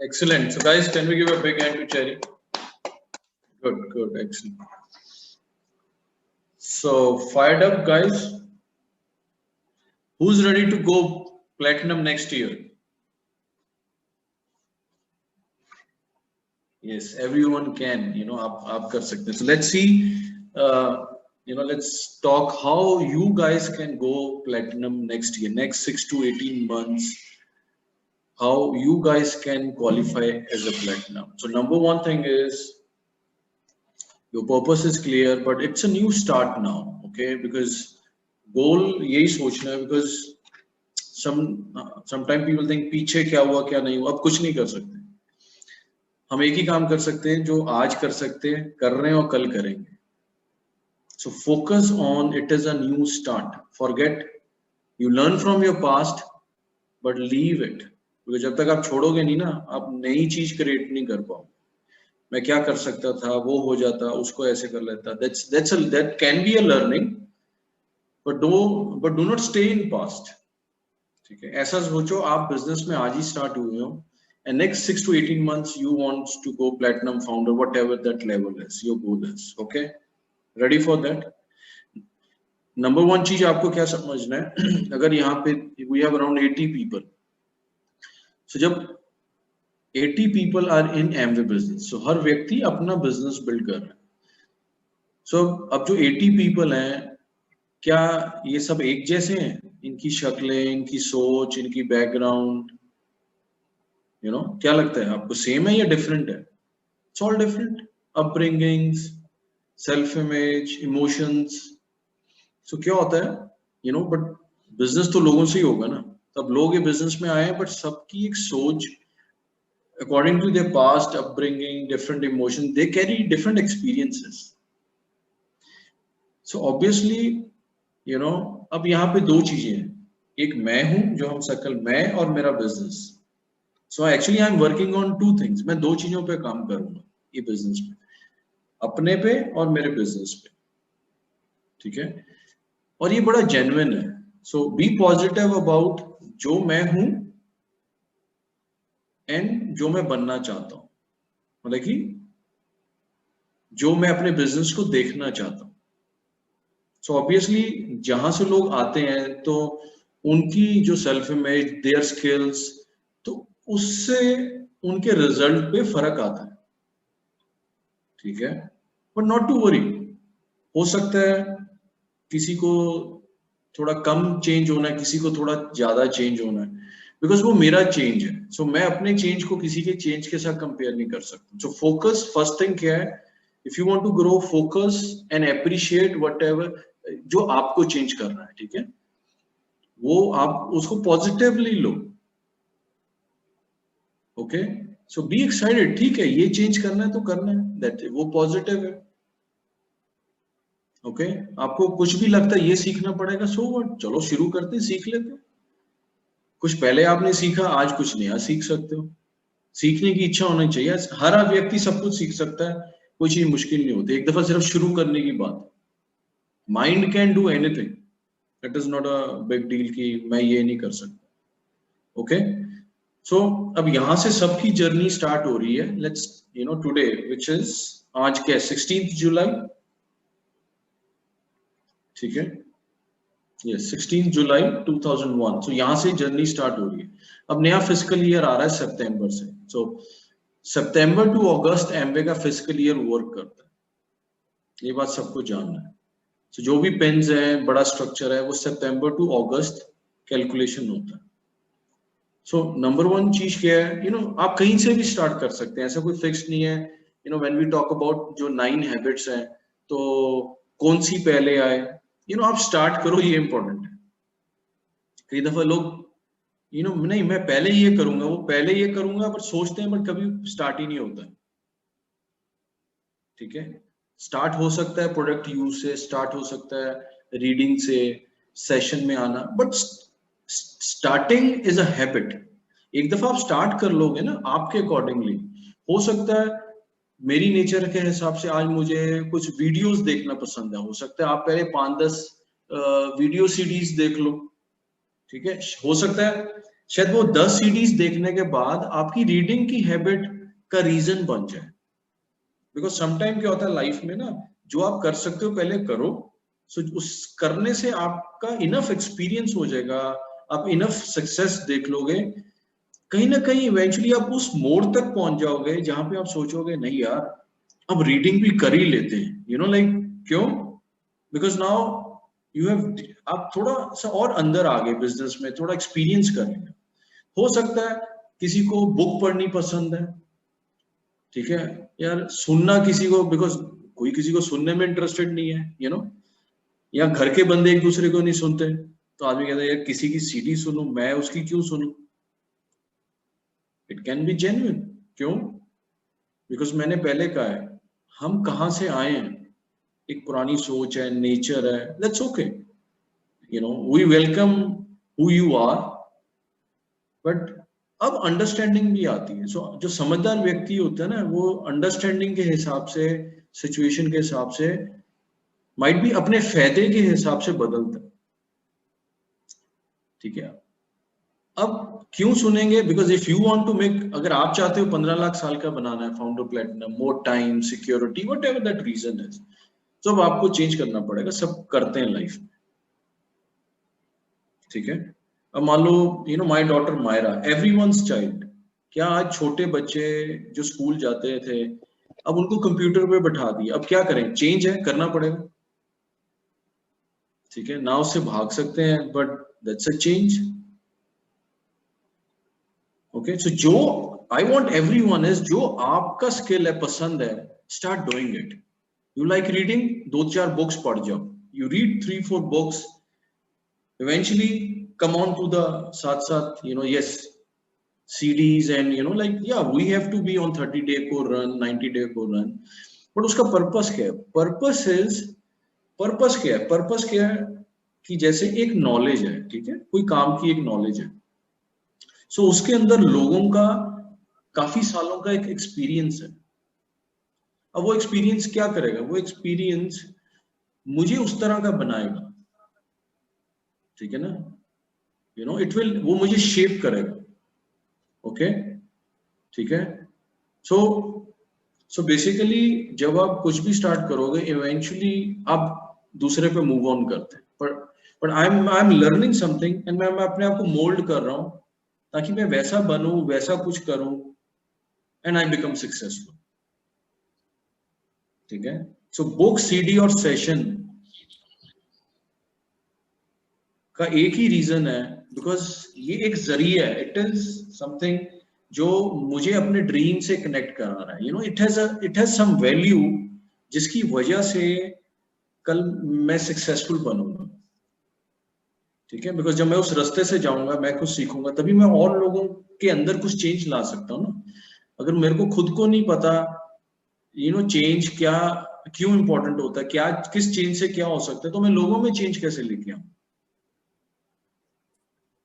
Excellent. So guys, can we give a big hand to Cherry? Good, excellent. So fired up, guys. Who's ready to go platinum next year? Yes, everyone can. आप कर सकते हैं. So let's see. Let's talk how you guys can go platinum next year, next 6 to 18 months. How you guys can qualify as a platinum. So number one thing is your purpose is clear, but it's a new start now, okay? Because goal यही सोचना है, because sometimes people think पीछे क्या हुआ क्या नहीं हुआ, अब कुछ नहीं कर सकते. हम एक ही काम कर सकते हैं जो आज कर सकते हैं, कर रहे हैं और कल करेंगे. So focus on it is a new start. Forget, you learn from your past, but leave it. क्योंकि जब तक आप छोड़ोगे नहीं ना, आप नई चीज क्रिएट नहीं कर पाओगे. मैं क्या कर सकता था, वो हो जाता, उसको ऐसे कर लेता. That can be a learning, but do not stay in past. ठीक है, ऐसा सोचो आप बिजनेस में आज ही स्टार्ट हुए हो, and next 6 to 18 months you want to go platinum founder, whatever that level is, your goal is. Okay, ready for that? Number one चीज आपको क्या समझना है, अगर यहाँ पे we have around 80 people. So जब 80 people are in Amway business, so हर व्यक्ति अपना बिजनेस बिल्ड कर रहा है. So अब जो 80 people हैं, क्या ये सब एक जैसे हैं? इनकी शक्लें, इनकी सोच, इनकी बैकग्राउंड, क्या लगता है आपको, सेम है या डिफरेंट है? It's all different. Upbringings, self image, emotions. So क्या होता है, but बिजनेस तो लोगों से ही होगा ना. तब लोग ये बिजनेस में आए हैं, बट सबकी एक सोच according to their past upbringing, different emotions, they carry different experiences. So obviously, अब यहाँ पे दो चीजें हैं. एक मैं हूं, जो हम सर्कल, मैं और मेरा business. So actually I'm working on two things. मैं दो चीजों पे काम करूंगा ये बिजनेस में, अपने पे और मेरे बिजनेस पे. ठीक है, और ये बड़ा जेन्युइन है. So be positive about जो मैं हूं एंड जो मैं बनना चाहता हूं, मतलब कि जो मैं अपने बिजनेस को देखना चाहता हूं. सो ऑब्वियसली जहां से लोग आते हैं तो उनकी जो सेल्फ इमेज, देयर स्किल्स, तो उससे उनके रिजल्ट पे फर्क आता है. ठीक है, बट नॉट टू वरी. हो सकता है किसी को थोड़ा कम चेंज होना है, किसी को थोड़ा ज्यादा चेंज होना है, बिकॉज वो मेरा चेंज है. सो मैं अपने चेंज को किसी के चेंज के साथ कंपेयर नहीं कर सकता. सो फोकस, फर्स्ट थिंग क्या है, if you want to grow, focus and appreciate whatever जो आपको चेंज करना है. ठीक है, वो आप उसको positively low. Okay, so be excited. ठीक है, ये चेंज करना है तो करना है, दैट वो पॉजिटिव है. ओके, आपको कुछ भी लगता है ये सीखना पड़ेगा, सो व्हाट, चलो शुरू करते हैं, सीख लेते हैं. कुछ पहले आपने सीखा, आज कुछ नया सीख सकते हो. सीखने की इच्छा होनी चाहिए. हर व्यक्ति सब कुछ सीख सकता है, कोई चीज मुश्किल नहीं होती. एक दफा सिर्फ शुरू करने की बात. Mind can do anything, it is not a big deal कि मैं ये नहीं कर सकता. ओके, सो अब यहां से सबकी जर्नी स्टार्ट हो रही है. लेट्स टुडे व्हिच इज, आज क्या, 16 जुलाई. ठीक है, ये 16 जुलाई 2001. सो यहाँ से जर्नी स्टार्ट हो रही है. अब नया फिजिकल ईयर आ रहा है सितंबर से. सो सितंबर टू अगस्त एमवे का फिजिकल ईयर वर्क करता है, ये बात सबको जानना है. सो जो भी पेन्स है, बड़ा स्ट्रक्चर है, वो सितंबर टू अगस्त कैलकुलेशन होता है. सो नंबर वन चीज क्या है, आप कहीं से भी स्टार्ट कर सकते हैं, ऐसा कोई फिक्स नहीं है. व्हेन वी टॉक अबाउट जो 9 हैबिट्स हैं, तो कौन सी पहले आए, आप स्टार्ट करो, ये इंपॉर्टेंट है. कई दफा लोग नहीं मैं पहले ये करूंगा, वो पहले ये करूंगा, पर सोचते हैं, बट कभी स्टार्ट ही नहीं होता है. ठीक है, स्टार्ट हो सकता है प्रोडक्ट यूज से, स्टार्ट हो सकता है रीडिंग से, सेशन में आना, but starting is a habit. एक दफा आप स्टार्ट कर लोगे ना आपके अकॉर्डिंगली, हो सकता है मेरी नेचर के हिसाब से आज मुझे कुछ वीडियोस देखना पसंद है, हो सकता है आप पहले 5-10 वीडियो सीरीज देख लो. ठीक है, हो सकता है शायद वो 10 सीडीज देखने के बाद आपकी रीडिंग की हैबिट का रीजन बन जाए। बिकॉज समटाइम क्या होता है लाइफ में ना, जो आप कर सकते हो पहले करो, सो उस करने से आपका इनफ एक्सपीरियंस हो जाएगा, आप इनफ सक्सेस देख लोगे, कहीं ना कहीं इवेंचुअली आप उस मोड़ तक पहुंच जाओगे जहां पे आप सोचोगे नहीं यार अब रीडिंग भी कर ही लेते हैं, यू नो लाइक क्यों, बिकॉज नाउ यू हैव, आप थोड़ा सा और अंदर आ गए बिजनेस में, थोड़ा एक्सपीरियंस कर लेंगे। हो सकता है किसी को बुक पढ़नी पसंद है, ठीक है यार, सुनना किसी को, बिकॉज कोई किसी को सुनने में इंटरेस्टेड नहीं है, यू नो, या घर के बंदे एक दूसरे को नहीं सुनते, तो आदमी कहता है यार किसी की सीडी सुनूं, मैं उसकी क्यों सुनूं। इट कैन बी जेन्युइन, क्यों, बिकॉज मैंने पहले कहा है हम कहां से आए हैं, एक पुरानी सोच है, नेचर है, that's okay, you know, we welcome who you are, but अब अंडरस्टैंडिंग भी आती है। सो जो समझदार व्यक्ति होता है ना, वो अंडरस्टैंडिंग के हिसाब से, सिचुएशन के हिसाब से, माइट भी अपने फायदे के हिसाब से बदलता है, ठीक है। अब क्यों सुनेंगे, because if you want to make, अगर आप चाहते हो 15 लाख साल का बनाना है, founder platinum, more time, security, whatever that reason is, तो अब आपको चेंज करना पड़ेगा, सब करते हैं लाइफ में, ठीक है। अब मान लो you know my daughter Myra, everyone's child, क्या आज छोटे बच्चे जो स्कूल जाते थे अब उनको कंप्यूटर पे बैठा दिया, अब क्या करें, चेंज है, करना पड़ेगा, ठीक है ना, उससे भाग सकते हैं but that's a change, okay. So जो आई वांट एवरीवन इज, जो आपका स्किल है, पसंद है, start doing it. You like reading, 2-4 books पढ़ जाओ, you read 3-4 books, eventually come on to the साथ साथ, you know, yes, CDs and you know like yeah we have to be on 30-day core run, 90-day core run, but उसका purpose क्या है, purpose is, purpose क्या है, purpose क्या है कि जैसे एक नॉलेज है, ठीक है, कोई काम की एक नॉलेज है, सो उसके अंदर लोगों का काफी सालों का एक एक्सपीरियंस है। अब वो एक्सपीरियंस क्या करेगा, वो एक्सपीरियंस मुझे उस तरह का बनाएगा, ठीक है ना, यू नो इट विल, वो मुझे शेप करेगा, ओके, ठीक है। सो सो बेसिकली जब आप कुछ भी स्टार्ट करोगे, इवेंचुअली आप दूसरे पे मूव ऑन करते हैं, पर I am learning something and मैं अपने आप को मोल्ड कर रहा हूं ताकि मैं वैसा बनूं, वैसा कुछ करूं, एंड आई बिकम सक्सेसफुल, ठीक है। सो बुक, सीडी और सेशन का एक ही रीजन है, बिकॉज ये एक जरिया है, इट इज समथिंग जो मुझे अपने ड्रीम से कनेक्ट करा रहा है, you know, it has some value जिसकी वजह से कल मैं सक्सेसफुल बनूंगा, ठीक है, बिकॉज जब मैं उस रास्ते से जाऊंगा, मैं कुछ सीखूंगा, तभी मैं और लोगों के अंदर कुछ चेंज ला सकता हूँ ना। अगर मेरे को खुद को नहीं पता, यू नो, चेंज क्या, क्यों इंपॉर्टेंट होता है, क्या, किस चेंज से क्या हो सकता है, तो मैं लोगों में चेंज कैसे लेके आऊं,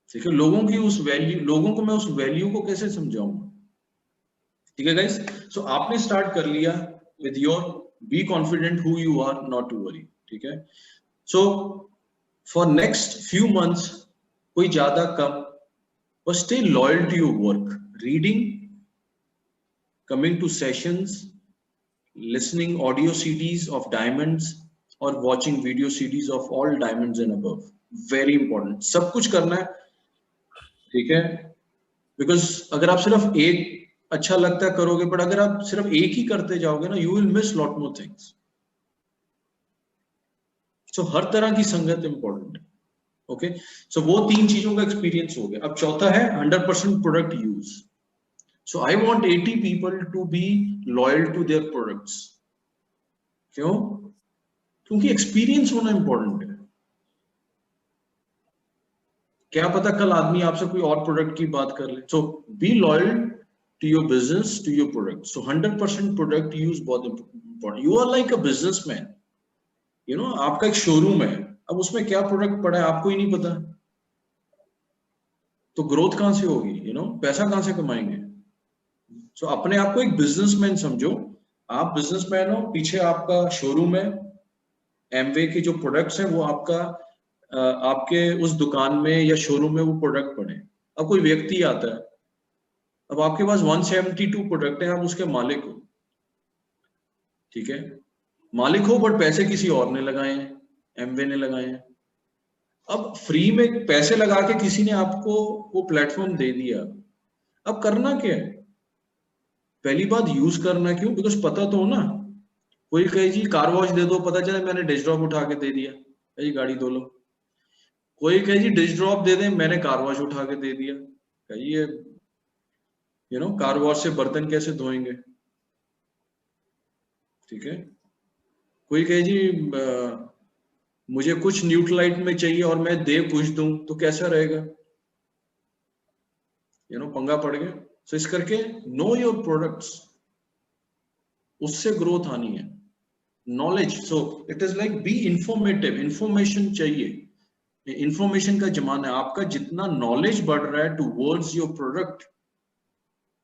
ठीक है, लोगों की उस वैल्यू, लोगों को मैं उस वैल्यू को कैसे समझाऊंगा, ठीक है गाइस। सो आपने स्टार्ट कर लिया with your, be confident who you are, not to worry, ठीक है। So for next few months, कोई ज्यादा कम, but stay loyal to your work, reading, coming to sessions, listening audio CDs of diamonds, or watching video CDs of all diamonds and above, very important, सब कुछ करना है, ठीक है, because अगर आप सिर्फ एक अच्छा लगता है करोगे, बट अगर आप सिर्फ एक ही करते जाओगे ना, you will miss lot more things. So हर तरह की संगत इंपॉर्टेंट है, ओके। सो वो 3 चीजों का एक्सपीरियंस हो गया। अब चौथा है 100% product use. So I want 80 people to be loyal to their products. क्यों? क्योंकि एक्सपीरियंस होना इंपॉर्टेंट है। क्या पता कल आदमी आपसे कोई और प्रोडक्ट की बात कर ले। So be loyal to your business, to your product. So 100% product use बहुत important. You are like a businessman. You know, आपका एक शोरूम है, अब उसमें क्या प्रोडक्ट पड़ा है आपको ही नहीं पता, तो ग्रोथ कहां से होगी, यू नो, पैसा कहां से कमाएंगे। सो अपने आप को एक बिजनेसमैन समझो, आप बिजनेसमैन हो, पीछे आपका शोरूम है, एमवे के जो प्रोडक्ट्स हैं वो आपका आपके उस दुकान में या शोरूम में वो प्रोडक्ट पड़े, अब कोई व्यक्ति आता है, अब आपके पास 172 प्रोडक्ट है, आप उसके मालिक हो, ठीक है, मालिक हो, बट पैसे किसी और ने लगाए हैं, एमवे ने लगाए हैं। अब फ्री में पैसे लगा के किसी ने आपको वो प्लेटफॉर्म दे दिया, अब करना क्या है? पहली बात, यूज करना क्यों? बिकॉज पता तो हो ना, कोई कहे जी कार वॉश दे दो, पता चले मैंने डिश ड्रॉप उठा के दे दिया, जी गाड़ी धो लो। कोई कहे जी डिश ड्रॉप दे दे, मैंने कार वॉश उठा के दे दिया, कहिए कार वॉश से बर्तन कैसे धोएंगे, ठीक है। कोई कहे जी मुझे कुछ न्यूट्रलाइट में चाहिए और मैं दे कुछ दूं, तो कैसा रहेगा, पंगा पड़ गया। सो इस करके नो योर प्रोडक्ट्स, उससे ग्रोथ आनी है। Knowledge, so it is like be informative, information चाहिए, इंफॉर्मेशन का जमाना है। आपका जितना नॉलेज बढ़ रहा है towards your product,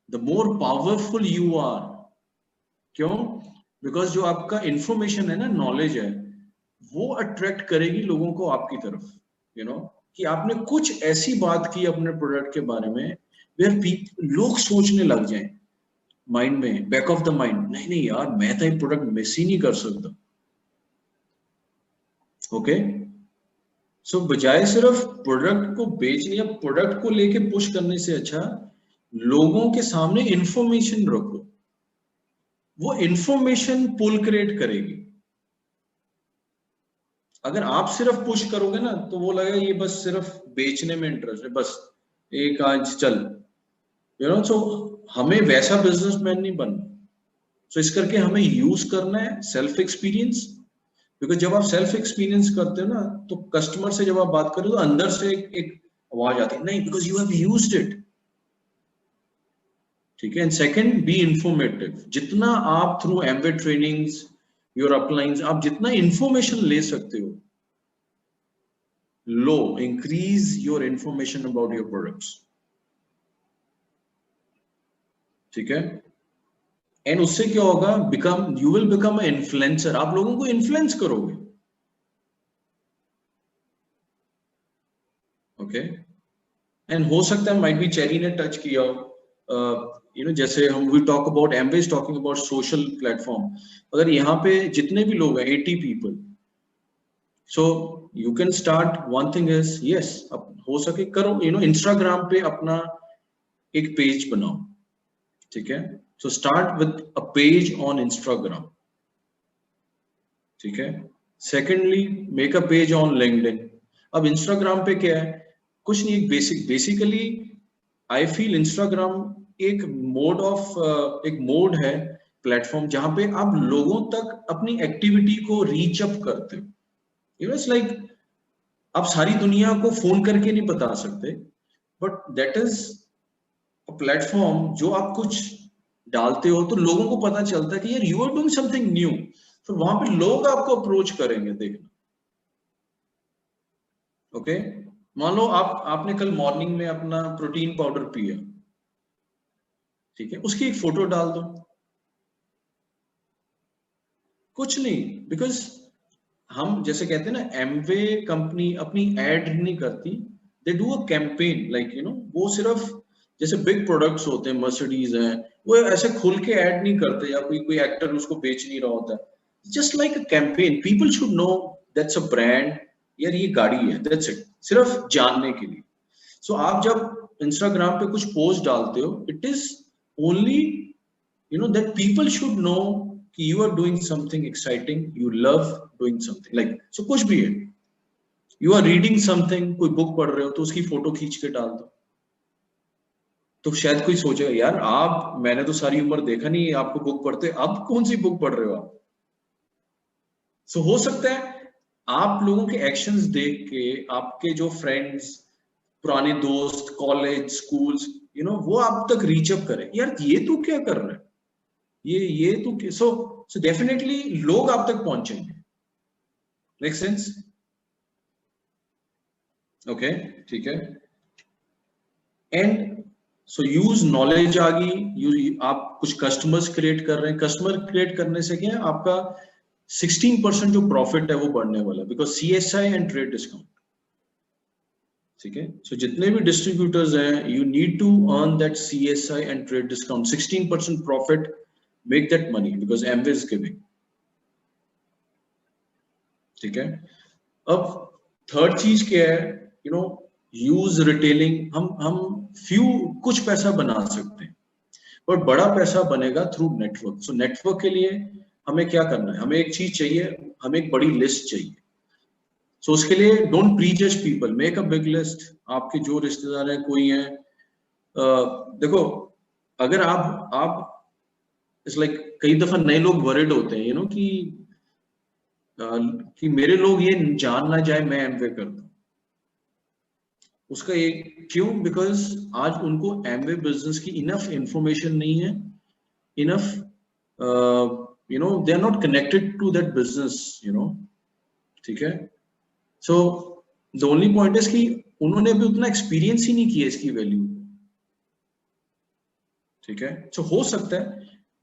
the more powerful you are. क्यों? बिकॉज जो आपका इंफॉर्मेशन है ना, नॉलेज है, वो अट्रैक्ट करेगी लोगों को आपकी तरफ, कि आपने कुछ ऐसी बात की अपने प्रोडक्ट के बारे में वेयर लोग सोचने लग जाएं माइंड में, बैक ऑफ द माइंड, नहीं नहीं यार, मैं तो ये प्रोडक्ट मिस ही नहीं कर सकता। ओके, सो बजाय सिर्फ प्रोडक्ट को बेचने या प्रोडक्ट को लेके पुश करने से अच्छा लोगों के सामने इंफॉर्मेशन रखो, वो इंफॉर्मेशन पुल क्रिएट करेगी। अगर आप सिर्फ पुश करोगे ना, तो वो लगेगा ये बस सिर्फ बेचने में इंटरेस्ट है, बस एक आज चल, सो हमें वैसा बिजनेसमैन नहीं बनना। सो इस करके हमें यूज करना है सेल्फ एक्सपीरियंस, बिकॉज जब आप सेल्फ एक्सपीरियंस करते हो ना, तो कस्टमर से जब आप बात करो तो अंदर से एक आवाज आती है, नहीं because you have used it, ठीक है। And second, be informative. जितना आप through Amway trainings, your uplines, आप जितना इंफॉर्मेशन ले सकते हो, लो, increase your information about your products, ठीक है। एंड उससे क्या होगा, you will become a influencer, आप लोगों को इन्फ्लुएंस करोगे, ओके। एंड हो सकता है माइट बी चेरी ने टच किया हो, जैसे हम we talk about Amway is talking about social platform, अगर यहाँ पे जितने भी लोग हैं 80 people, so you can start one thing is, yes, अब हो सके करो, इंस्टाग्राम पे अपना एक पेज बनाओ, ठीक है। So start with a page on Instagram, ठीक है। Secondly, make a page on LinkedIn. अब इंस्टाग्राम पे क्या है, कुछ नहीं, एक बेसिकली आई फील इंस्टाग्राम एक मोड है, प्लेटफॉर्म, जहां पे आप लोगों तक अपनी एक्टिविटी को रीच अप करते हो। इट्स लाइक आप सारी दुनिया को फोन करके नहीं बता सकते, but that is a platform जो आप कुछ डालते हो तो लोगों को पता चलता है कि यार you are doing something new, फिर वहां पे लोग आपको अप्रोच करेंगे, देखना, ओके। मान लो आपने कल मॉर्निंग में अपना प्रोटीन पाउडर पिया, ठीक है, उसकी एक फोटो डाल दो, कुछ नहीं, बिकॉज हम जैसे कहते हैं ना, एमवे कंपनी अपनी एड नहीं करती, they do a campaign, like वो सिर्फ जैसे बिग प्रोडक्ट्स होते हैं, मर्सिडीज हैं, वो ऐसे खुल के ऐड नहीं करते, या कोई एक्टर उसको बेच नहीं रहा होता, just like a campaign, people should know that's a brand, यार ये गाड़ी है, दैट्स इट, सिर्फ जानने के लिए। सो आप जब इंस्टाग्राम पे कुछ पोस्ट डालते हो, it is only that people should know कि you are doing something exciting, you love doing something, like so कुछ भी है, you are reading something, कोई बुक पढ़ रहे हो तो उसकी फोटो खींच के डाल दो, तो शायद कोई सोचेगा यार मैंने तो सारी उम्र देखा नहीं आपको बुक पढ़ते, अब कौन सी बुक पढ़ रहे हो आप। सो हो सकता है आप लोगों के एक्शंस देख के आपके जो फ्रेंड्स, पुराने दोस्त, कॉलेज, स्कूल्स, वो आप तक रीच अप करें, यार ये तू क्या कर रहा है, ये तो सो डेफिनेटली लोग आप तक पहुंचेंगे, मेक सेंस, ओके, ठीक है। एंड सो यूज नॉलेज आ गई, आप कुछ कस्टमर्स क्रिएट कर रहे हैं, कस्टमर क्रिएट करने से क्या है, आपका 16% जो प्रॉफिट है वो बढ़ने वाला है, because CSI and trade discount, ठीक है। सो जितने भी डिस्ट्रीब्यूटर्स हैं, you need to earn that CSI and trade discount, 16% profit, make that money because Amway is giving. ठीक है। अब थर्ड चीज क्या है, यू नो, यूज रिटेलिंग। हम फ्यू कुछ पैसा बना सकते हैं, पर बड़ा पैसा बनेगा थ्रू नेटवर्क। सो नेटवर्क के लिए हमें क्या करना है, हमें एक चीज चाहिए, हमें एक बड़ी लिस्ट चाहिए। सो उसके लिए don't prejudge people, make a big list. आपके जो रिश्तेदार हैं, कोई हैं, देखो, अगर आप इट्स लाइक, कई दफा नए लोग वरिड होते हैं, यू नो, कि मेरे लोग ये जान ना जाए मैं एमवे करता हूं। उसका एक क्यों, बिकॉज आज उनको एमवे बिजनेस की इनफ इंफॉर्मेशन नहीं है, enough, you know, they are not connected to that business, you know. ठीक है। So the only point is कि उन्होंने भी उतना एक्सपीरियंस ही नहीं किया इसकी वैल्यू। ठीक है। सो हो सकता है,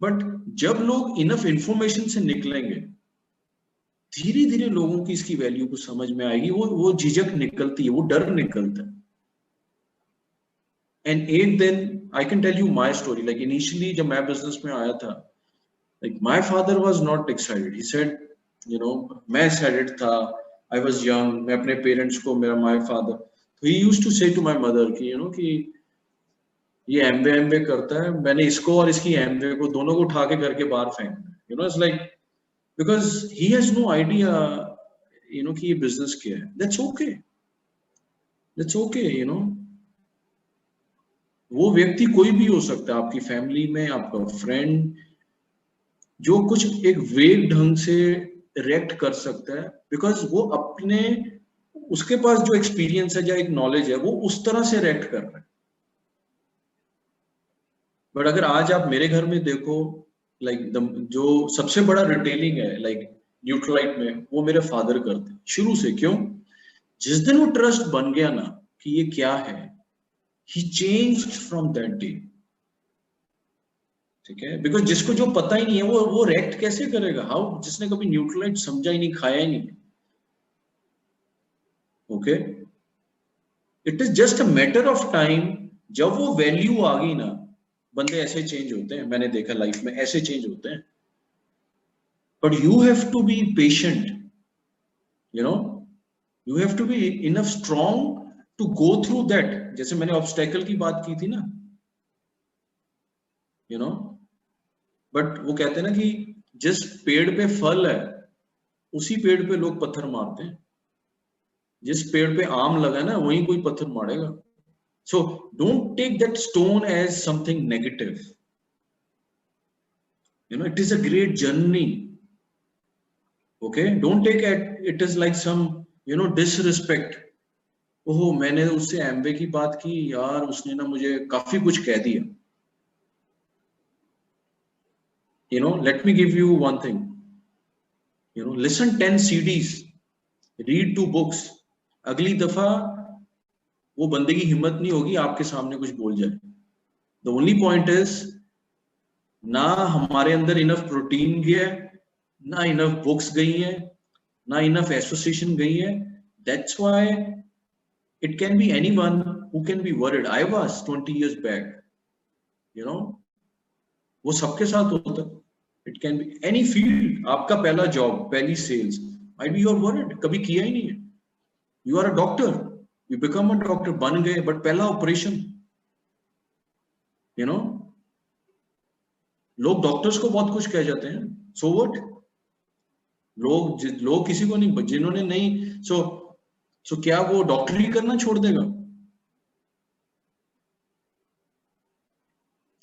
बट जब लोग इनफ इंफॉर्मेशन से निकलेंगे, धीरे धीरे लोगों की इसकी वैल्यू को समझ में आएगी, वो झिझक निकलती है, वो डर निकलता है। एंड एक दिन I can tell you my story, like initially जब मैं बिजनेस में आया था, like my father was not excited, he said, you know, मैं एक्साइटेड था, आई वॉज यंग, मैं अपने पेरेंट्स को, मेरा माई फादर, तो ही यूज्ड टू से टू माई मदर कि, यू नो, कि ये एमवे करता है, मैंने इसको और इसकी एमवे को दोनों को उठा के घर के बाहर फेंक, you know, it's like, because he has no idea, you know, कि ये बिजनेस क्या है। That's okay, that's okay, you know. वो व्यक्ति कोई भी हो सकता है, आपकी फैमिली में, आपका फ्रेंड, जो कुछ एक वेग ढंग से रिएक्ट कर सकता है, बिकॉज वो अपने, उसके पास जो एक्सपीरियंस है या एक नॉलेज है, वो उस तरह से रिएक्ट कर रहा है। बट अगर आज आप मेरे घर में देखो, लाइक जो सबसे बड़ा रिटेलिंग है लाइक न्यूट्रलाइट में, वो मेरे फादर करते शुरू से। क्यों? जिस दिन वो ट्रस्ट बन गया ना कि ये क्या है, ही चेंज्ड फ्रॉम दैट डे। ठीक है। बिकॉज जिसको जो पता ही नहीं है, वो रिएक्ट कैसे करेगा? हाउ? जिसने कभी न्यूट्रलाइट समझा ही नहीं, खाया ही नहीं। Okay, it is just a matter of time, जब वो वैल्यू आ गई ना, बंदे ऐसे चेंज होते हैं, मैंने देखा लाइफ में ऐसे चेंज होते हैं। But you have to be patient, you know, you have to be enough strong to go through that. जैसे मैंने ऑब्स्टेकल की बात की थी ना, यू नो, बट वो कहते हैं ना कि जिस पेड़ पे फल है, उसी पेड़ पे लोग पत्थर मारते हैं। जिस पेड़ पे आम लगा है ना, वहीं कोई पत्थर मारेगा। So don't take that stone as something negative, you know, it is a great journey. Okay, don't take it is like some, you know, disrespect. ओहो, मैंने उससे एमवे की बात की यार, उसने ना मुझे काफी कुछ कह दिया। You know, let me give you one thing, you know, listen 10 CDs, read 2 books, अगली दफा वो बंदे की हिम्मत नहीं होगी आपके सामने कुछ बोल जाए। The only point is, ना हमारे अंदर इनफ प्रोटीन गया है, ना इनफ बुक्स गई है, ना इनफ एसोसिएशन गई है। That's why it can be anyone who can be worried. I was 20 years back, you know, वो सबके साथ होता है। It can be any field. आपका पहला जॉब, पहली sales, might be your worried, कभी किया ही नहीं है। You are a doctor, you become a doctor, बन गए, बट पहला ऑपरेशन, यू नो, लोग डॉक्टर्स को बहुत कुछ कह जाते हैं, सो व्हाट? लोग किसी को नहीं, जिन्होंने नहीं, सो क्या वो डॉक्टरी करना छोड़ देगा?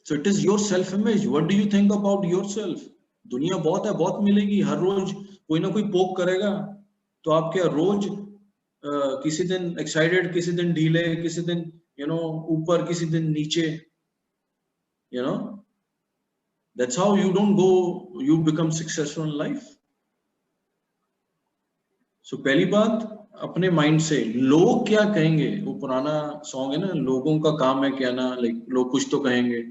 सो it is your self image, what do you think about yourself? दुनिया बहुत है, बहुत मिलेगी, हर रोज कोई ना कोई पोक करेगा, तो आप क्या रोज किसी दिन एक्साइटेड, किसी दिन ढीले, किसी दिन, यू नो, ऊपर, किसी दिन नीचे, you know, that's how you don't go, you become successful in life. So पहली बात, अपने माइंड से लोग क्या कहेंगे, वो पुराना सॉन्ग है ना, लोगों का काम है क्या ना, लाइक लोग कुछ तो कहेंगे।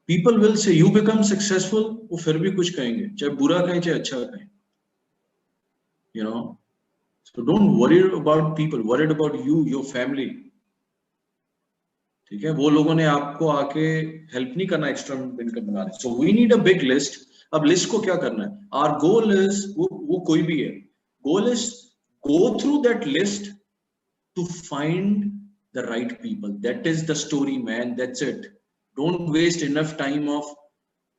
People will say you become successful, वो फिर भी कुछ कहेंगे, चाहे बुरा कहें चाहे अच्छा कहें, you know. So don't worry about people, worried about you, your family. ठीक है, वो लोगों ने आपको आके हेल्प नहीं करना एक्स्ट्रा इनकम बनाने. So we need a big list. अब लिस्ट को क्या करना है? आवर गोल इज, वो कोई भी है, goal is go through that list to find the right people. That is the story, man. That's it. Don't waste enough time of,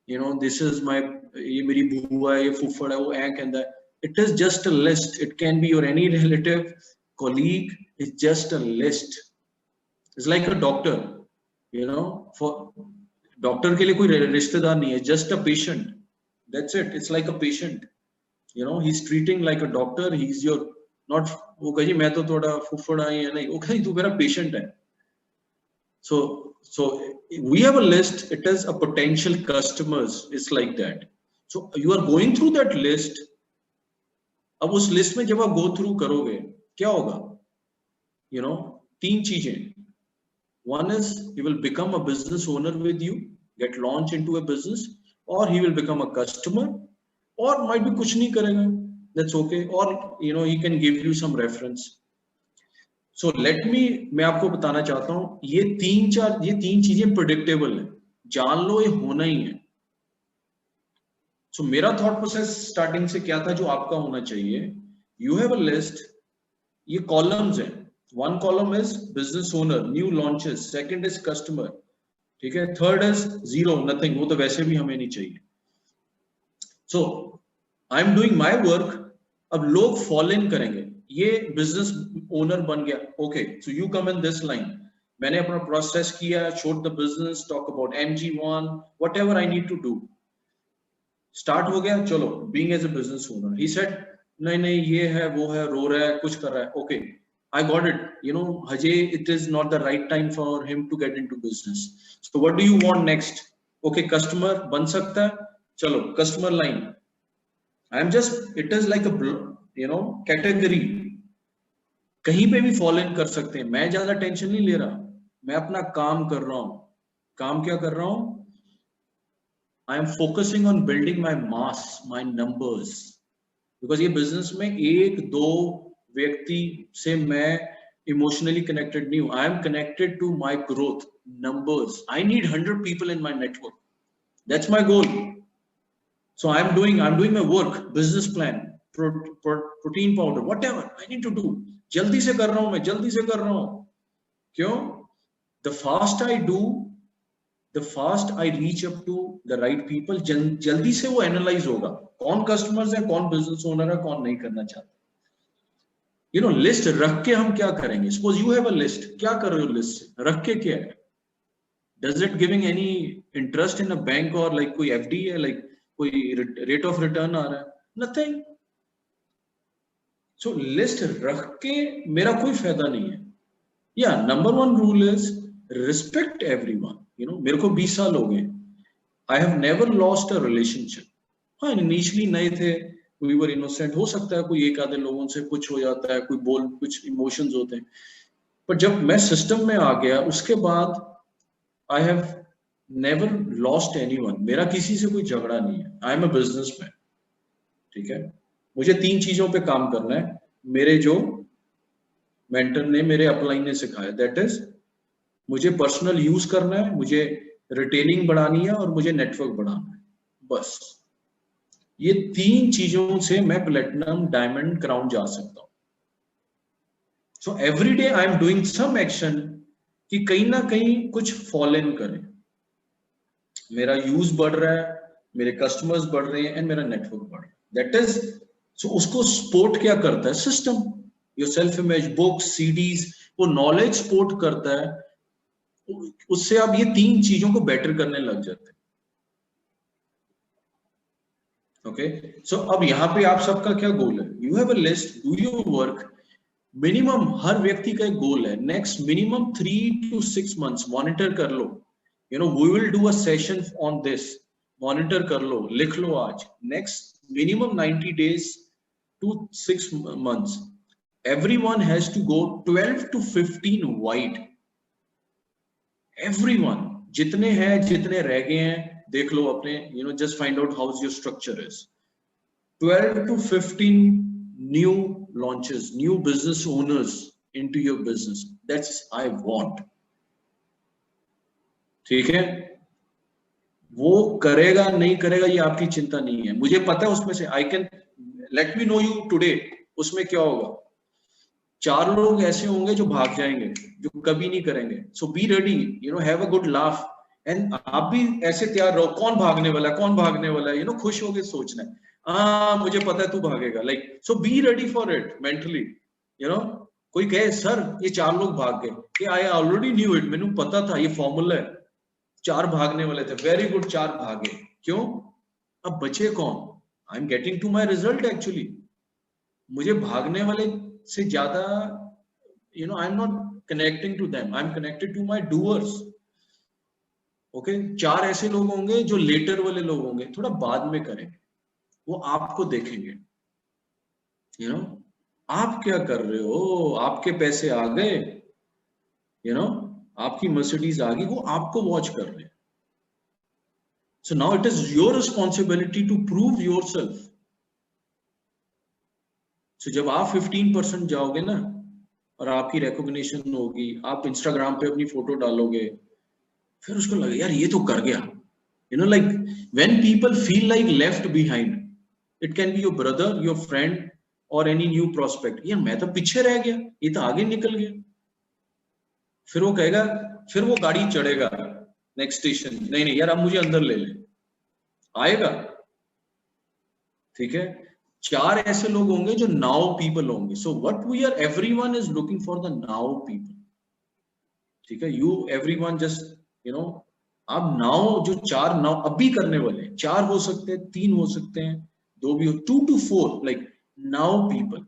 you know, this is my, ye meri bhuwa hai, ye fuffad hai, wo ek and that. It is just a list. It can be your any relative, colleague. It's just a list. It's like a doctor, you know, for doctor ke liye koi rishtedar nahi hai, just a patient. That's it. It's like a patient, you know, he's treating like a doctor. He's your not, वो कही मैं तो थोड़ा फुफड़ा ही है, नहीं, वो कही तू मेरा पेशेंट है. So we have a list. It is a potential customers. It's like that. So you are going through that list. अब उस लिस्ट में जब आप go through करोगे क्या होगा? You know, तीन चीजें. One is he will become a business owner with you, get launched into a business, or he will become a customer, or might be कुछ नहीं करेगा. That's okay, or you know, he can give you some reference. So let me, मैं आपको बताना चाहता हूँ, ये तीन चीजें predictable है, जान लो ये होना ही है. So मेरा thought process starting से क्या था जो आपका होना चाहिए? You have a list, ये columns हैं. One column is business owner, new launches. Second is customer, ठीक है. Third is zero, nothing. वो तो वैसे भी हमें नहीं चाहिए. So I'm doing my work. अब लोग फॉलो इन करेंगे. ये बिजनेस ओनर बन गया, okay, so you come in this line. मैंने अपना प्रोसेस किया, showed the business, talk about MG1, whatever I need to do. Start हो गया, चलो, being as a business owner. He said नहीं ये है, वो है, रो रहा है, कुछ कर रहा है, okay, I got it. You know, Ajay, it is not the right time for him to get into business. So what do you want next? Okay, customer बन सकता है, चलो customer line. I am just, it is like a, you know, category. कहीं पे भी follow इन कर सकते हैं. मैं ज्यादा टेंशन नहीं ले रहा, मैं अपना काम कर रहा हूं. काम क्या कर रहा हूं? I am focusing on building my mass, my numbers. Because ये बिजनेस में एक दो व्यक्ति से मैं इमोशनली कनेक्टेड नहीं हूं. I am connected to my growth, numbers. I need 100 people in my network. That's my goal. So I'm doing my work, business plan, protein powder, whatever I need to do. जल्दी से कर रहा हूं मैं, जल्दी से कर रहा हूं. क्यों? The fast I do, the fast I reach up to the right people. जल्दी से वो एनालाइज होगा कौन कस्टमर्स है, कौन बिजनेस ओनर है, कौन नहीं करना चाहता. You know, लिस्ट रख के हम क्या करेंगे? Suppose you have a list, क्या कर रहे हो लिस्ट से? रख के क्या है? Does it giving any interest in a bank or like कोई FD है, like कोई रेट ऑफ रिटर्न आ रहा है? नथिंग. सो लिस्ट रख के मेरा कोई फायदा नहीं है. या number one rule is respect everyone. You know, मेरे को 20 साल हो गए, I have never lost a relationship. हाँ, इनिशियली नए थे, वी वर इनोसेंट, हो सकता है कोई एक आधे लोगों से कुछ हो जाता है, कोई बोल, कुछ इमोशंस होते हैं. पर जब मैं सिस्टम में आ गया उसके बाद I have never lost anyone. मेरा किसी से कोई झगड़ा नहीं है. I am a businessman. ठीक है, मुझे तीन चीजों पे काम करना है, मेरे जो मेंटर ने, मेरे अपलाइन ने सिखाया. दैट इज, मुझे पर्सनल यूज करना है, मुझे रिटेलिंग बढ़ानी है, और मुझे नेटवर्क बढ़ाना है. बस ये तीन चीजों से मैं प्लेटिनम, डायमंड, क्राउन जा सकता हूं. So every day I am doing some action कि कहीं ना कहीं कुछ फॉलो इन करें. मेरा यूज बढ़ रहा है, मेरे कस्टमर्स बढ़ रहे हैं, एंड मेरा नेटवर्क बढ़ रहा है. दैट इज, सो उसको सपोर्ट क्या करता है? System, your self image, books, CDs, वो नॉलेज सपोर्ट करता है. उससे आप ये तीन चीजों को बेटर करने लग जाते हैं. ओके, सो अब यहाँ पे आप सबका क्या गोल है? You have a list, do your work. Minimum हर व्यक्ति का एक गोल है. Next minimum 3 to 6 months monitor कर लो. You know, we will do a session on this. Monitor कर लो, लिख लो आज. Next minimum 90 days to 6 months. Everyone has to go 12 to 15 wide. Everyone, जितने हैं, जितने रह गए हैं, देख लो अपने. You know, just find out how your structure is. 12 to 15 new launches, new business owners into your business. That's I want. ठीक है, वो करेगा नहीं करेगा ये आपकी चिंता नहीं है, मुझे पता है उसमें से I can let me know you today, उसमें क्या होगा, 4 लोग ऐसे होंगे जो भाग जाएंगे, जो कभी नहीं करेंगे. So be ready, you know, have a good laugh, and आप भी ऐसे तैयार रहो, कौन भागने वाला है, कौन भागने वाला है, यू नो, खुश होके सोचना है, हाँ मुझे पता है तू भागेगा, like, so be ready for it mentally, you know. कोई कहे सर ये 4 लोग भाग गए, कि आई ऑलरेडी न्यू इट, मैंने पता था, ये फॉर्मूला है, 4 भागने वाले थे, वेरी गुड, 4 भागे, क्यों, अब बचे कौन, I am getting to my result actually, मुझे भागने वाले से ज्यादा, you know, I am not connecting to them, I am connected to my doers. Okay, 4 ऐसे लोग होंगे जो लेटर वाले लोग होंगे, थोड़ा बाद में करेंगे, वो आपको देखेंगे, यू नो, आप क्या कर रहे हो, आपके पैसे आ गए, यू नो, आपकी मर्सिडीज आ गई, वो आपको वॉच कर रहे हैं. So now it is your responsibility to prove yourself. So जब आप 15% जाओगे ना, और आपकी रिकॉग्निशन होगी, आप इंस्टाग्राम पे अपनी फोटो डालोगे, फिर उसको लगे यार ये तो कर गया, you know, like when people feel like left behind, it can be your brother, your friend और एनी न्यू प्रोस्पेक्ट, यार मैं तो पीछे रह गया, ये तो आगे निकल गया, फिर वो कहेगा, फिर वो गाड़ी चढ़ेगा नेक्स्ट स्टेशन, नहीं नहीं यार अब मुझे अंदर ले ले, आएगा. ठीक है, 4 ऐसे लोग होंगे जो नाउ पीपल होंगे. So what we are, everyone is looking for the now people. ठीक है, you everyone just, you know, आप नाउ जो 4 नाउ अभी करने वाले हैं, 4 हो सकते हैं, 3 हो सकते हैं, 2 भी हो, 2 to 4, लाइक नाउ पीपल.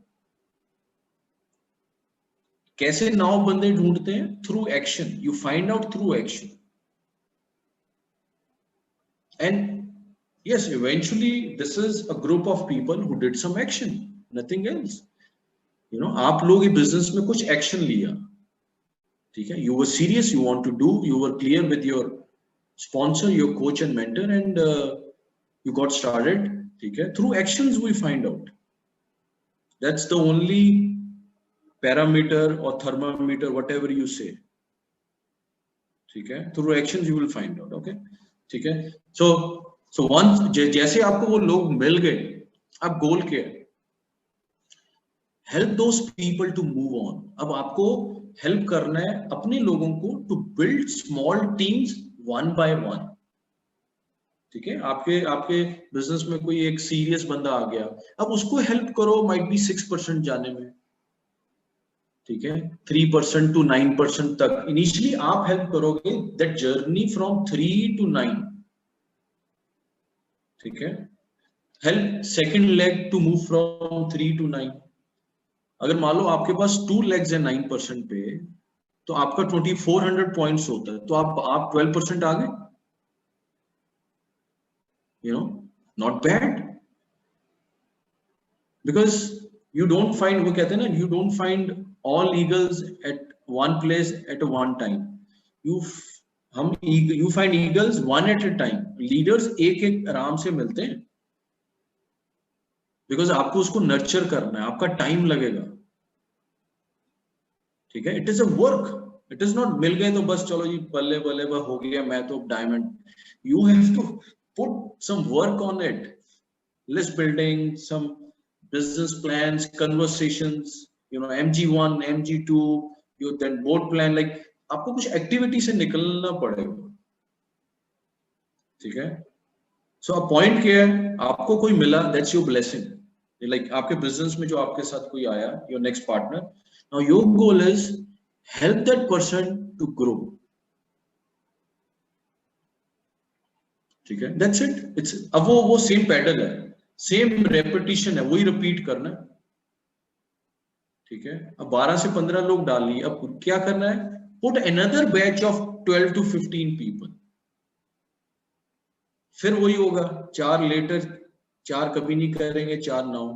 कैसे नाउ बंदे ढूंढते हैं, through action, you find out through action, and yes, eventually this is a group of people who did some action, nothing else, you know. आप लोग ये business में कुछ action लिया, ठीक है, you were serious, you want to do, you were clear with your sponsor, your coach and mentor, and you got started. ठीक है, through actions we find out. That's the only parameter or thermometer, whatever you say. ठीक है, through actions you will find out. Okay, ठीक है. So once जैसे आपको वो लोग मिल गए, अब गोल क्या है, help those people to move on. अब आपको हेल्प करना है अपने लोगों को to build small teams 1 by 1. ठीक है, आपके बिजनेस में कोई एक सीरियस बंदा आ गया, अब उसको हेल्प करो, माइट बी 6% जाने में, ठीक है, 3% to 9% तक इनिशियली आप हेल्प करोगे, दैट जर्नी फ्रॉम 3 to 9. ठीक है, help second leg to move from 3 to 9. अगर मान लो आपके पास 2 legs है 9% पे, तो आपका 2400 पॉइंट्स होता है, तो आप 12% आ गए, you know, not bad, because you don't find, वो कहते हैं ना, you don't find all eagles at one place at one time, you find eagles one at a time. Leaders एक एक आराम से मिलते हैं, बिकॉज आपको उसको नर्चर करना है, आपका टाइम लगेगा. ठीक है, it is a work, it is not मिल गए तो बस चलो जी बल्ले बल्ले बस हो गया मैं तो diamond. You have to put some work on it, list building, some business plans, conversations, you know, MG1, MG2, you then board plan, like आपको कुछ एक्टिविटी से निकलना पड़ेगा. ठीक है, सो पॉइंट क्या है, आपको कोई मिला, दैट्स योर ब्लेसिंग. लाइक आपके बिजनेस में जो आपके साथ कोई आया, your next partner, now your goal is help that person to grow. ठीक है, दैट्स इट. इट्स अब वो सेम पैटर्न है, सेम रेपिटेशन है, वही रिपीट करना है. ठीक है, अब 12 से 15 लोग डाल लिए, अब क्या करना है, put another batch of 12 to 15 people. फिर वही होगा, 4 लेटर, 4 कभी नहीं करेंगे, 4 नाउ.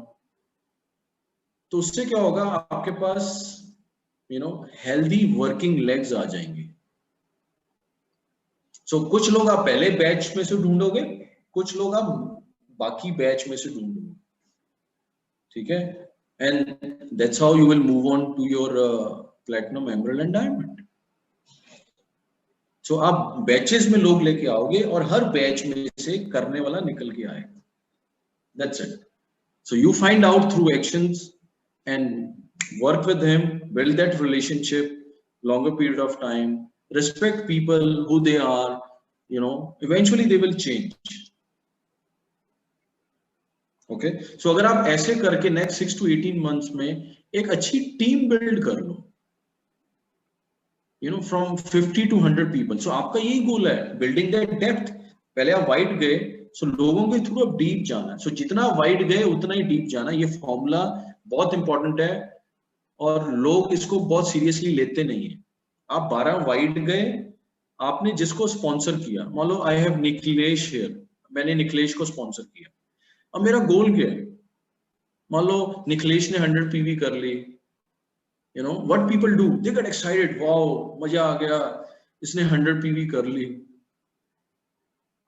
तो उससे क्या होगा, आपके पास, you know, healthy working legs आ जाएंगे. सो कुछ लोग आप पहले बैच में से ढूंढोगे, कुछ लोग आप बाकी बैच में से ढूंढोगे. ठीक है, and that's how you will move on to your platinum, emerald and diamond. So आप बैचेस में लोग लेके आओगे और हर बैच में से करने वाला निकल के आएगा. That's it. So you find out through actions and work with him, build that relationship, longer period of time, respect people who they are, you know, eventually they will change. Okay, so अगर आप ऐसे करके next 6 to 18 months में एक अच्छी team build कर लो, you know, from 50 to 100 people. So आपका यही गोल है, building that depth. पहले आप वाइड गए, so लोगों के थ्रू अब डीप जाना है. So जितना वाइड गए उतना ही डीप जाना. ये फॉर्मूला बहुत इंपॉर्टेंट है और लोग इसको बहुत सीरियसली लेते नहीं है. आप 12 वाइड गए, आपने जिसको स्पॉन्सर किया, मान लो आई हैव निखिलेश हियर, मैंने निखिलेश को स्पॉन्सर किया. अब मेरा गोल क्या है? मान लो निखिलेश ने 100 पीवी कर ली. You know what people do? They get excited. Wow, मजा आ गया, इसने 100 PV कर ली.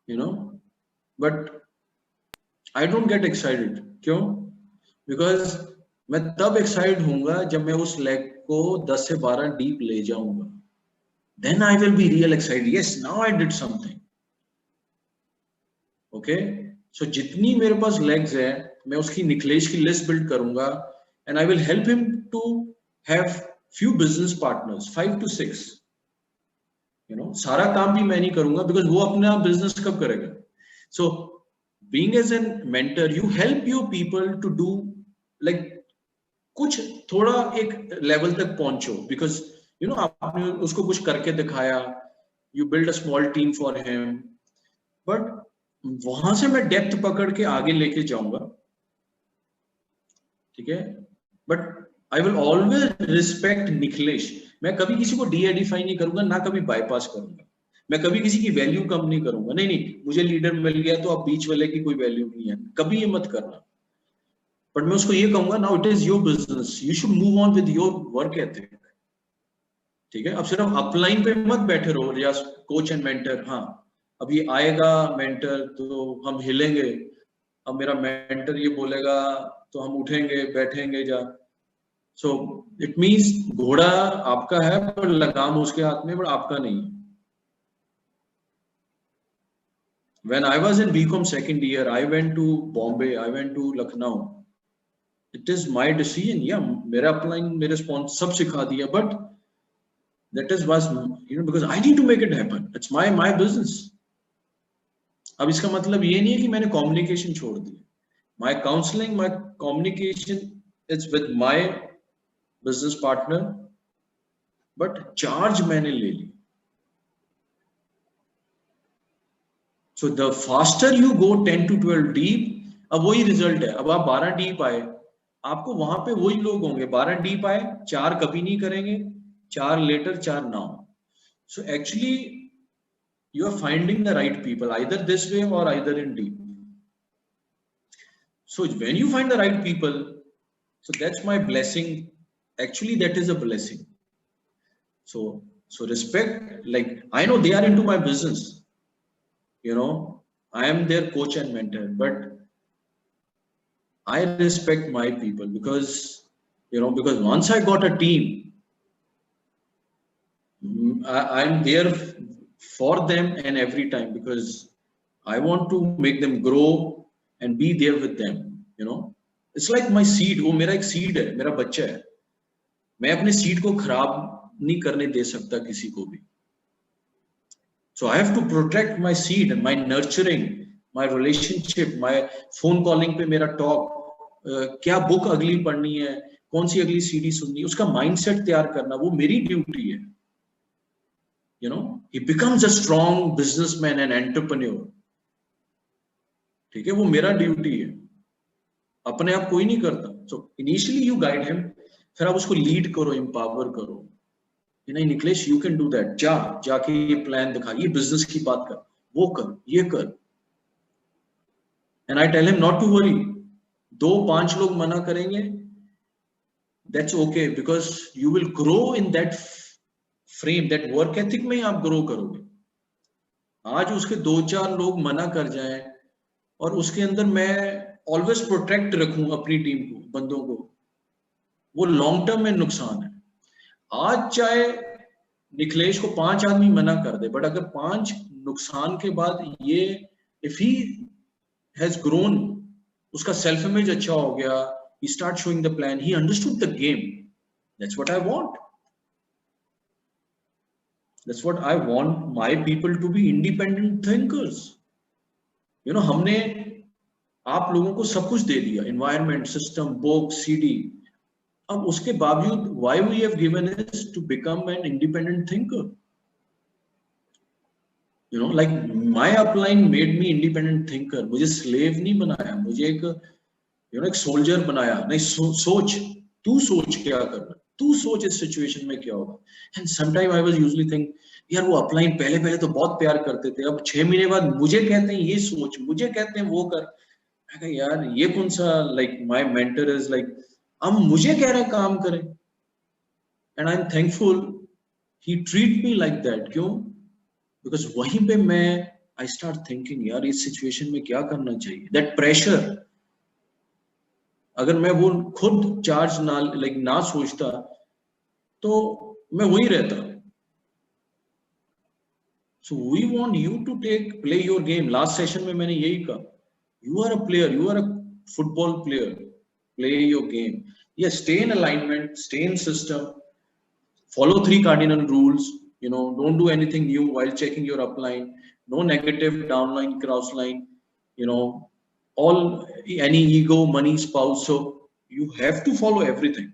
You know, but I don't get excited. क्यों? Because मैं तब excited होऊंगा जब मैं उस लेग को 10 से 12 डीप ले जाऊंगा. Then I will be real excited. Yes, now I did something. Okay? So जितनी मेरे पास legs है, मैं उसकी निखिलेश की लिस्ट बिल्ड करूंगा and I will help him to have few business partners, 5 to 6. You know, सारा काम भी मैं नहीं करूंगा because वो अपना business कब करेगा? So being as a mentor, you help your people to do like कुछ थोड़ा एक level तक पहुंचो because you know आपने उसको कुछ करके दिखाया, you build a small team for him, but वहां से मैं डेप्थ पकड़ के आगे लेके जाऊंगा. ठीक है, but I will always respect Nikhilesh. मैं कभी किसी को डी-एडिफाई नहीं करूंगा, ना कभी बाईपास करूंगा. मैं कभी किसी की वैल्यू कम नहीं करूंगा. नहीं नहीं, मुझे लीडर मिल गया तो अब बीच वाले की कोई वैल्यू नहीं है, कभी ये मत करना. बट मैं उसको ये कहूंगा, now it is your business, you should move on with your work ethic. ठीक है, अब सिर्फ अपलाइन पे मत बैठे रहो या कोच एंड मेंटर. हाँ, अब ये आएगा मेंटर तो हम हिलेंगे, अब मेरा मेंटर ये बोलेगा तो हम उठेंगे बैठेंगे जा. So it means घोड़ा आपका है पर लगाम उसके हाथ में, पर आपका नहीं. When I was in BCom second year, I went to Bombay, I went to Lucknow. It is my decision. Yeah, मेरा अपलाइन मेरे स्पॉन्सर सब सिखा दिया, but that is was, you know, because I need to make it happen. It's my business. अब इसका मतलब ये नहीं है कि मैंने कम्युनिकेशन छोड़ दी. My counseling, my communication, it's with my business partner, but charge मैंने ले ली. So the faster you go 10 to 12 deep, अब वही रिजल्ट है. अब आप 12 डीप आए, आपको वहां पे वही लोग होंगे. 12 डीप आए, 4 कभी नहीं करेंगे, 4 letter, 4 now. So actually you are finding the right people either this way or either in deep. So when you find the right people, so that's my blessing. Actually that is a blessing. So respect, like I know they are into my business, you know, I am their coach and mentor, but I respect my people because, you know, because once I got a team, I'm there for them and every time because I want to make them grow and be there with them. You know, it's like my seed. वो मेरा एक seed है, मेरा बच्चा है. मैं अपने seed को खराब नहीं करने दे सकता किसी को भी. So I have to protect my seed and my nurturing, my relationship, my phone calling पे मेरा talk, क्या बुक अगली पढ़नी है, कौन सी अगली सीडी सुननी है, उसका माइंडसेट तैयार करना, वो मेरी ड्यूटी है. You know, he becomes a strong businessman and entrepreneur. ठीक है, वो मेरा ड्यूटी है, अपने आप कोई नहीं करता. So initially you guide him, फिर आप उसको लीड करो, एम्पावर करो. नहीं Nikhilesh, you can do that, जाके ये प्लान दिखा, ये बिजनेस की बात कर, वो कर, ये कर. And I tell him not to worry. 2-5 लोग मना करेंगे, that's okay, because you will grow in that frame, that work ethic में आप ग्रो करोगे. आज उसके 2-4 लोग मना कर जाएं और उसके अंदर मैं ऑलवेज प्रोटेक्ट रखूं अपनी टीम को, बंदों को. वो लॉन्ग टर्म में नुकसान है। आज चाहे निखिलेश को 5 आदमी मना कर दे, बट अगर 5 नुकसान के बाद ये इफ ही हैज ग्रोन, उसका सेल्फ इमेज अच्छा हो गया, he start showing the plan, he understood the game, that's what I want. That's what I want my people to be, independent thinkers. You know, हमने आप लोगों को सब कुछ दे दिया, environment, system, book, CD, अब उसके बावजूद why we have given is to become an independent thinker. You know, like my upline made me independent thinker. मुझे slave नहीं बनाया, मुझे एक एक सोल्जर बनाया। नहीं, सोच, तू सोच क्या करना, तू सोच इस सिचुएशन में क्या होगा। And sometime I was usually think, यार वो अपलाइन पहले पहले तो बहुत प्यार करते थे, अब 6 महीने बाद मुझे कहते हैं ये सोच, मुझे कहते हैं वो कर। मैं कहा यार ये कौन सा, like my mentor is like अब मुझे कह रहा है काम करें। And I am thankful he treat me like that. क्यों? बिकॉज वहीं पे मैं आई स्टार्ट थिंकिंग यार इस सिचुएशन में क्या करना चाहिए। दैट प्रेशर, अगर मैं वो खुद चार्ज ना सोचता तो मैं वही रहता। So we want you to play your game. Last session में मैंने यही कहा, you are a player, you are a football player, play your game. या stay in alignment, stay in system, follow 3 cardinal rules, don't do anything new while checking your upline, no negative downline, crossline, all any ego, money, spouse. So you have to follow everything.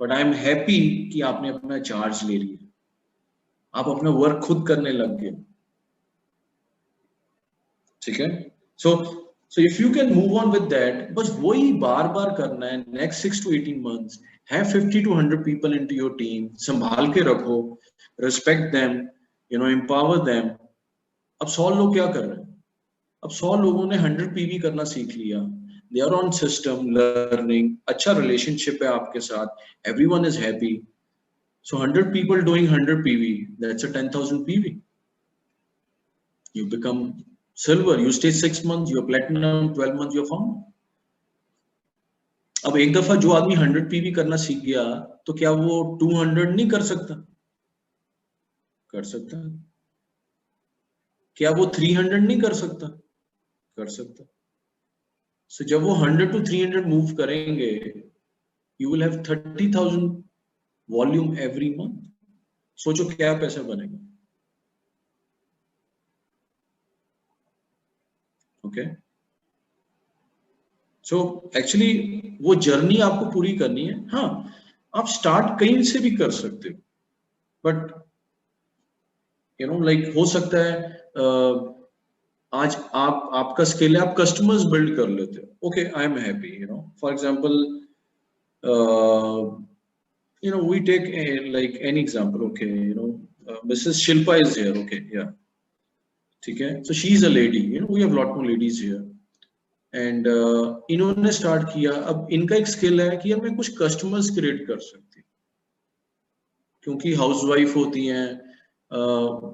But I am happy कि आपने अपना charge ले लिया, आप अपना work खुद करने लग गए। ठीक है? So if you can move on with that, बस वही बार बार करना है। next 6 to 18 months have 50 to 100 people into your team, संभाल के रखो, respect them, empower them। अब 100 लोग क्या कर रहे हैं? अब 100 लोगों ने 100 PV करना सीख लिया, they are on system learning, अच्छा relationship है आपके साथ, everyone is happy। So 100 people doing 100 PV, that's a 10,000 PV। You become silver, you stay 6 months, you're platinum, 12 months you're founder। अब एक दफा जो आदमी 100 PV करना सीख गया तो क्या वो 200 नहीं कर सकता? कर सकता। क्या वो 300 नहीं कर सकता? कर सकता। So जब वो 100 to 300 मूव करेंगे, you will have 30,000 volume every month. सोचो क्या पैसा बनेगा। ओके, सो एक्चुअली वो जर्नी आपको पूरी करनी है। हाँ, आप स्टार्ट कहीं से भी कर सकते हो, बट लाइक हो सकता है आज आपका स्किल है, आप कस्टमर्स बिल्ड कर लेते हो। Okay, I am happy, for example we take like any example, okay, Mrs. Shilpa is here, okay, yeah, ठीक है, so she is a lady, we have lot more ladies here, and इन्होंने start किया। अब इनका एक skill है कि मैं कुछ कस्टमर्स क्रिएट कर सकती हूँ, क्योंकि हाउसवाइफ होती हैं,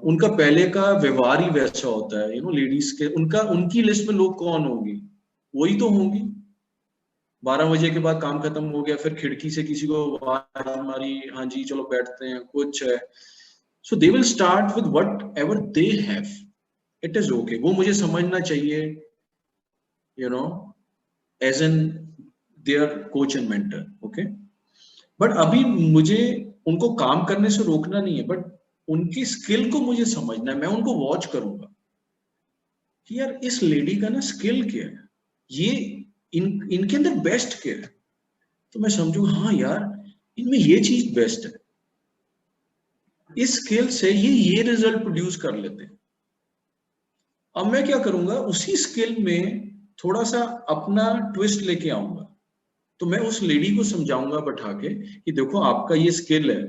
उनका पहले का व्यवहार ही वैसा होता है, लेडीज के, उनकी लिस्ट में लोग कौन होंगी? वही तो होंगी। 12 बजे के बाद काम खत्म हो गया, फिर खिड़की से किसी को आवाज मारी, हाँ जी चलो बैठते हैं, कुछ है। So they will start with whatever they have, it is okay. वो मुझे समझना चाहिए, as an their coach and mentor, okay. But अभी मुझे उनको काम करने से रोकना नहीं है, बट उनकी स्किल को मुझे समझना है। मैं उनको वॉच करूंगा कि यार इस लेडी का ना स्किल क्या है, ये इनके अंदर बेस्ट क्या है, तो मैं समझूंगा हाँ यार इनमें ये चीज बेस्ट है, इस स्किल से ये रिजल्ट प्रोड्यूस कर लेते हैं। अब मैं क्या करूंगा, उसी स्किल में थोड़ा सा अपना ट्विस्ट लेके आऊंगा। तो मैं उस लेडी को समझाऊंगा बैठा के कि देखो आपका ये स्किल है,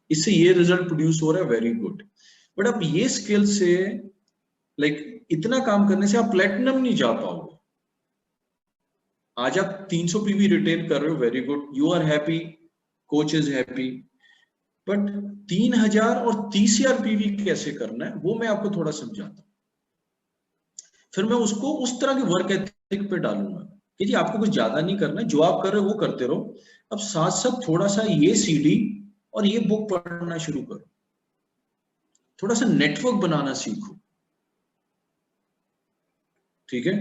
इससे ये रिजल्ट प्रोड्यूस हो रहा है, वेरी गुड। बट अब ये स्किल से लाइक इतना काम करने से आप प्लेटिनम नहीं जा पाओगे। आज आप 300 PV रिटेन कर रहे हो, very good, you are happy, coach is happy, but 3000 और 30,000 PV कैसे करना है वो मैं आपको थोड़ा समझाता हूं। फिर मैं उसको उस तरह के वर्क एथिक पे डालूंगा कि जी आपको कुछ ज्यादा नहीं करना है, जो आप कर रहे हो वो करते रहो, अब साथ साथ थोड़ा सा ये सीडी और ये बुक पढ़ना शुरू करो, थोड़ा सा नेटवर्क बनाना सीखो, ठीक है।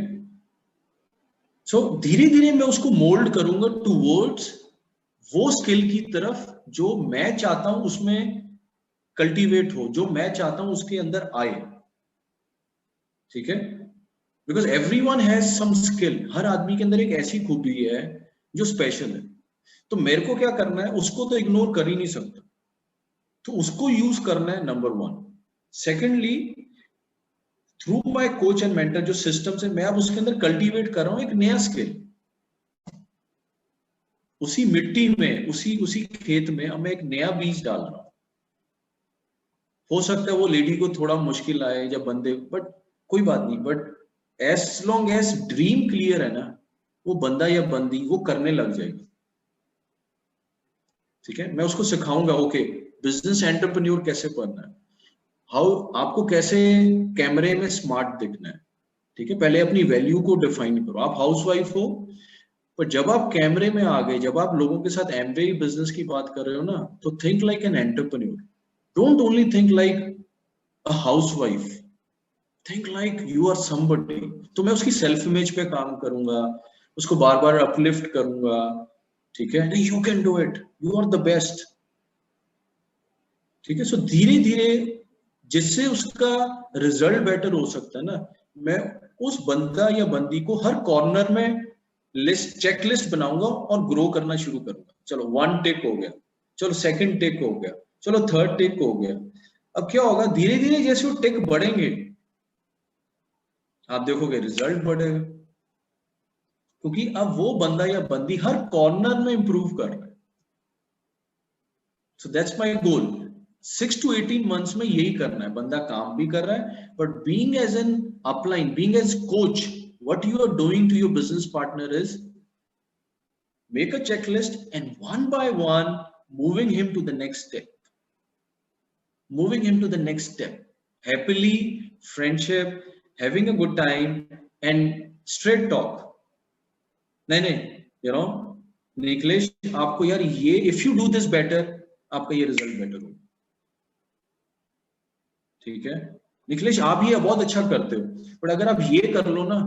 सो धीरे धीरे मैं उसको मोल्ड करूंगा टूवर्ड्स वो स्किल की तरफ जो मैं चाहता हूं उसमें कल्टीवेट हो, जो मैं चाहता हूं उसके अंदर आए, ठीक है। Because everyone has some skill, हर आदमी के अंदर एक ऐसी खूबी है जो स्पेशल है, तो मेरे को क्या करना है, उसको तो इग्नोर कर ही नहीं सकता, तो उसको यूज करना है, number one. Secondly, through my coach and mentor जो सिस्टम से मैं अब उसके अंदर कल्टीवेट कर रहा हूं एक नया स्किल, उसी मिट्टी में, उसी उसी खेत में अब मैं एक नया बीज डाल रहा हूं। हो सकता है वो लेडी को थोड़ा मुश्किल आए या बंदे, बट कोई बात नहीं, but as long as dream clear है ना, वो बंदा या बंदी वो करने लग जाएगी, ठीक है। मैं उसको सिखाऊंगा, ओके बिजनेस एंटरप्रेन्योर कैसे बनना है, हाउ आपको कैसे कैमरे में स्मार्ट दिखना है, ठीक है। पहले अपनी वैल्यू को डिफाइन करो, आप हाउसवाइफ हो, पर जब आप कैमरे में आ गए, जब आप लोगों के साथ एमवे बिजनेस की बात कर रहे हो ना, तो think like an entrepreneur, don't only think like a housewife, think like you are somebody. तो मैं उसकी सेल्फ इमेज पे काम करूंगा, उसको बार बार अपलिफ्ट करूंगा, ठीक है, नहीं you can do it, you are the best, ठीक है। सो धीरे धीरे जिससे उसका रिजल्ट बेटर हो सकता है ना, मैं उस बंदा या बंदी को हर कॉर्नर में लिस्ट, चेकलिस्ट बनाऊंगा और ग्रो करना शुरू करूंगा। चलो 1 टेक हो गया, चलो 2nd टेक हो गया, चलो 3rd टेक हो गया। अब क्या होगा, धीरे धीरे जैसे वो टेक बढ़ेंगे आप देखोगे रिजल्ट बढ़ेगा, क्योंकि अब वो बंदा या बंदी हर कॉर्नर में इंप्रूव कर रहा है। So that's my goal, 6 to 18 months में यही करना है, बंदा काम भी कर रहा है, but being as an upline, being as coach, what you are doing to your business partner is make a checklist and one by one moving him to the next step, moving him to the next step, happily, friendship, having a good time and straight talk, नहीं नहीं, you know, Nikhilesh आपको यार ये, if you do this better, आपका ये result better होगा, ठीक है। निखिलेश आप ये बहुत अच्छा करते हो, बट अगर आप ये कर लो ना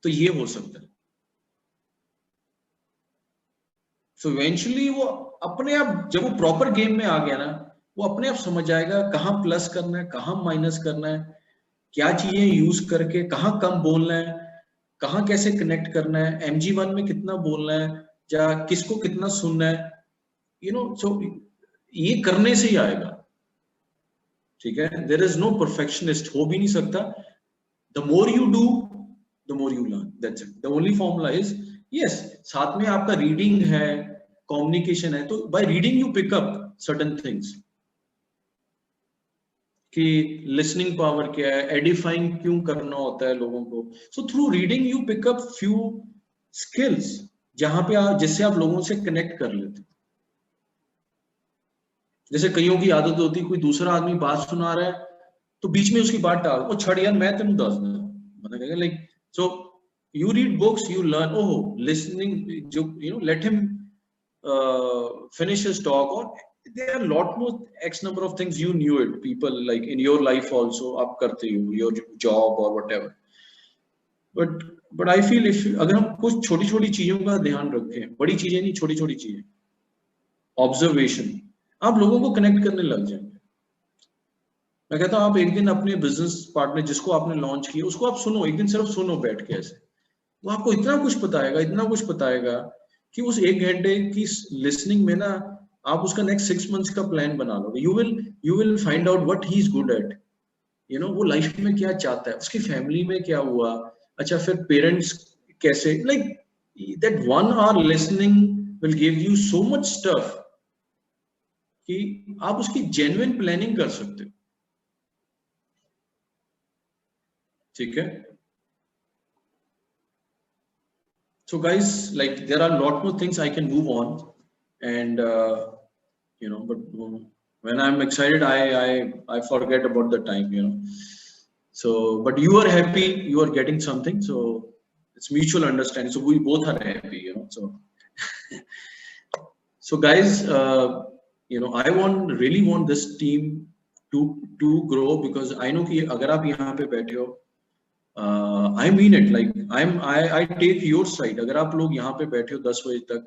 तो ये हो सकता है। सो इवेंचुअली वो अपने आप, जब वो प्रॉपर गेम में आ गया ना, वो अपने आप समझ जाएगा कहाँ प्लस करना है, कहाँ माइनस करना है, क्या चीजें यूज करके कहाँ कम बोलना है, कहाँ कैसे कनेक्ट करना है, MG1 में कितना बोलना है या किसको कितना सुनना है, यू नो। सो ये करने से ही आएगा, ठीक है। देयर इज नो परफेक्शनिस्ट, हो भी नहीं सकता। The more you do the more you learn, that's it, the only formula is, yes साथ में आपका रीडिंग है, कम्युनिकेशन है, तो by reading you pick up certain things, कि लिसनिंग पावर क्या है, एडिफाइंग क्यों करना होता है लोगों को। So through reading you pick up few skills, जहां पे आप, जिससे आप लोगों से कनेक्ट कर लेते। जैसे कईयों की आदत होती है, कोई दूसरा आदमी बात सुना रहा है तो बीच में उसकी बात टाल, वो छड़ यार मैं तेन दस दा, मतलब कहेगा like, so you read books, you learn, oh listening, you know, let him finish his talk, or there are a lot more x number of things you knew it, people like in your life also आप करते हो, your job or whatever, but I feel if अगर हम कुछ छोटी छोटी चीजों का ध्यान रखें, बड़ी चीजें नहीं, छोटी छोटी चीजें, ऑब्जर्वेशन, आप लोगों को कनेक्ट करने लग जाएंगे। मैं कहता हूँ आप एक दिन अपने बिजनेस पार्टनर जिसको आपने लॉन्च किया उसको आप सुनो, एक दिन सिर्फ सुनो बैठ के ऐसे, वो आपको इतना कुछ बताएगा, इतना कुछ बताएगा कि उस 1 घंटे की लिसनिंग में ना आप उसका नेक्स्ट 6 months का प्लान बना लोगे। You will find out what he is good at, you know, वो लाइफ में क्या चाहता है, उसकी फैमिली में क्या हुआ, अच्छा फिर पेरेंट्स कैसे, like that 1 hour listening will give you so much stuff कि आप उसकी जेन्युइन प्लानिंग कर सकते हो, ठीक है। So guys, like there are a lot more things I can move on, and you know, but when I'm excited, I forget about the time, you know. So, but you are happy, you are getting something. So it's mutual understanding, so we both are happy, you know. So so guys, you know, I really want this team to grow, because I know कि अगर आप यहाँ पे बैठे हो, I mean it, like I take your side. अगर आप लोग यहाँ पे बैठे हो 10 बजे तक,